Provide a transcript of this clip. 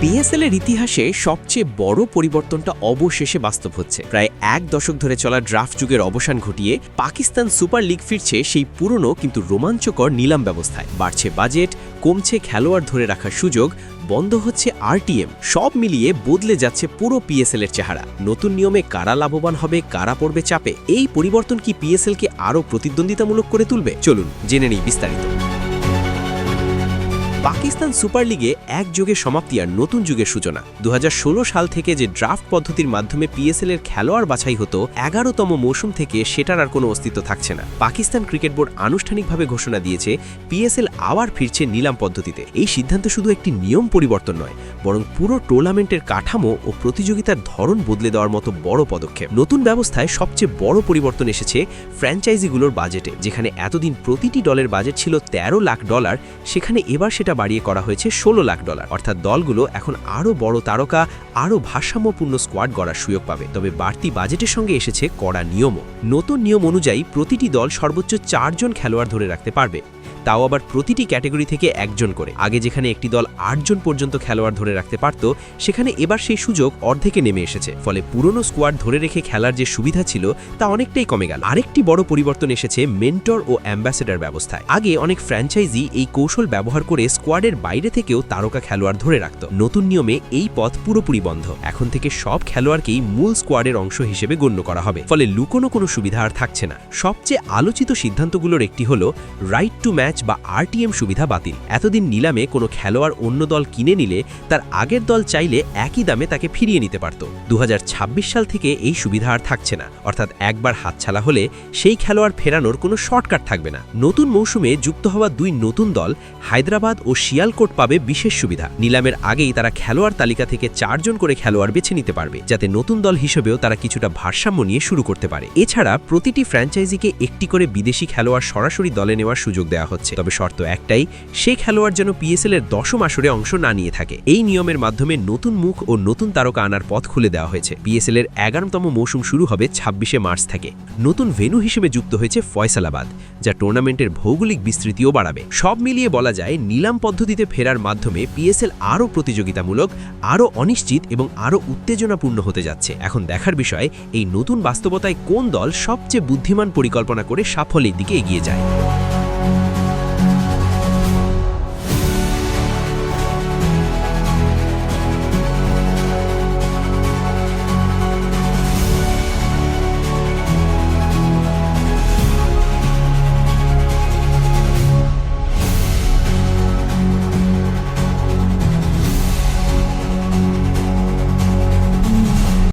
PSL এর ইতিহাসে সবচেয়ে বড় পরিবর্তনটা অবশেষে বাস্তব হচ্ছে। প্রায় এক দশক ধরে চলা ড্রাফট যুগের অবসান ঘটিয়ে পাকিস্তান সুপার লিগ ফিরছে সেই পুরনো কিন্তু রোমাঞ্চকর নিলাম ব্যবস্থায়। বাড়ছে বাজেট, কমছে খেলোয়াড় ধরে রাখার সুযোগ, বন্ধ হচ্ছে আরটিএম। সব মিলিয়ে বদলে যাচ্ছে পুরো পিএসএল এর চেহারা। নতুন নিয়মে কারা লাভবান হবে, কারা পড়বে চাপে, এই পরিবর্তন কি পিএসএলকে আরও প্রতিদ্বন্দ্বিতামূলক করে তুলবে? চলুন জেনে নিই বিস্তারিত। পাকিস্তান সুপার লিগে এক যুগের সমাপ্তি আর নতুন যুগের সূচনা। 2016 সাল থেকে যে ড্রাফট পদ্ধতির মাধ্যমে পিএসএল এর খেলোয়াড় বাছাই হতো, 11তম মৌসুম থেকে সেটার আর কোনো অস্তিত্ব থাকছে না। পাকিস্তান ক্রিকেট বোর্ড আনুষ্ঠানিকভাবে ঘোষণা দিয়েছে পিএসএল আবার ফিরছে নিলাম পদ্ধতিতে। এই সিদ্ধান্ত শুধু একটি নিয়ম পরিবর্তন নয়, বরং পুরো টুর্নামেন্টের কাঠামো ও প্রতিযোগিতার ধরন বদলে দেওয়ার মতো বড় পদক্ষেপ। নতুন ব্যবস্থায় সবচেয়ে বড় পরিবর্তন এসেছে ফ্র্যাঞ্চাইজিগুলোর বাজেটে। যেখানে এতদিন প্রতিটি দলের বাজেট ছিল $13 লাখ, সেখানে এবার সেটা বাড়িয়ে করা হয়েছে $16 লাখ। অর্থাৎ দলগুলো এখন আরও বড় তারকা, আরও ভারসাম্যপূর্ণ স্কোয়াড গড়ার সুযোগ পাবে। তবে বাড়তি বাজেটের সঙ্গে এসেছে কড়া নিয়মও। নতুন নিয়ম অনুযায়ী প্রতিটি দল সর্বোচ্চ 4 জন খেলোয়াড় ধরে রাখতে পারবে, তাও আবার প্রতিটি ক্যাটাগরি থেকে একজন করে। আগে যেখানে একটি দল 8 জন পর্যন্ত খেলোয়াড় ধরে রাখতে পারত, সেখানে এবার সেই সুযোগ অর্ধেকে নেমে এসেছে। ফলে পুরনো স্কোয়াড ধরে রেখে খেলার যে সুবিধা ছিল তা অনেকটাই কমে গেল। আরেকটি বড় পরিবর্তন এসেছে মেন্টর ও অ্যাম্বাসেডর ব্যবস্থায়। আগে অনেক ফ্র্যাঞ্চাইজি এই কৌশল ব্যবহার করে স্কোয়াডের বাইরে থেকেও তারকা খেলোয়াড় ধরে রাখত। নতুন নিয়মে এই পথ পুরোপুরি বন্ধ। এখন থেকে সব খেলোয়াড়কেই মূল স্কোয়াডের অংশ হিসেবে গণ্য করা হবে। ফলে লুকোনো কোনো সুবিধা আর থাকছে না। সবচেয়ে আলোচিত সিদ্ধান্তগুলোর একটি হলো রাইট টু ম্যাচ বা আরটিএম সুবিধা বাতিল। এতদিন নিলামে কোনো খেলোয়াড় অন্য দল কিনে নিলে তার আগের দল চাইলে একই দামে তাকে ফিরিয়ে নিতে পারত। 2026 সাল থেকে এই সুবিধা আর থাকছে না। অর্থাৎ একবার হাতছাড়া হলে সেই খেলোয়াড় ফেরানোর কোনো শর্টকাট থাকবে না। নতুন মৌসুমে যুক্ত হওয়া 2 নতুন দল হায়দ্রাবাদ ও শিয়ালকোট পাবে বিশেষ সুবিধা। নিলামের আগেই তারা খেলোয়াড় তালিকা থেকে 4 জন করে খেলোয়াড় বেছে নিতে পারবে, যাতে নতুন দল হিসেবেও তারা কিছুটা ভারসাম্য নিয়ে শুরু করতে পারে। এছাড়া প্রতিটি ফ্র্যাঞ্চাইজিকে একটি করে বিদেশি খেলোয়াড় সরাসরি দলে নেওয়ার সুযোগ দেওয়া হচ্ছে। তবে শর্ত একটাই, সেই খেলোয়াড় যেন পিএসএল এর 10ম আসরে অংশ না নিয়ে থাকে। এই নিয়মের মাধ্যমে নতুন মুখ ও নতুন তারকা আনার পথ খুলে দেওয়া হয়েছে। পিএসএল এর 11তম মৌসুম শুরু হবে 26শে মার্চ থেকে। নতুন ভেন্যু হিসেবে যুক্ত হয়েছে ফয়সালাবাদ, যা টুর্নামেন্টের ভৌগোলিক বিস্তৃতিও বাড়াবে। সব মিলিয়ে বলা যায়, নিলাম পদ্ধতিতে ফেরার মাধ্যমে পিএসএল আরও প্রতিযোগিতামূলক, আরও অনিশ্চিত এবং আরও উত্তেজনাপূর্ণ হতে যাচ্ছে। এখন দেখার বিষয়, এই নতুন বাস্তবতায় কোন দল সবচেয়ে বুদ্ধিমান পরিকল্পনা করে সাফল্যের দিকে এগিয়ে যায়।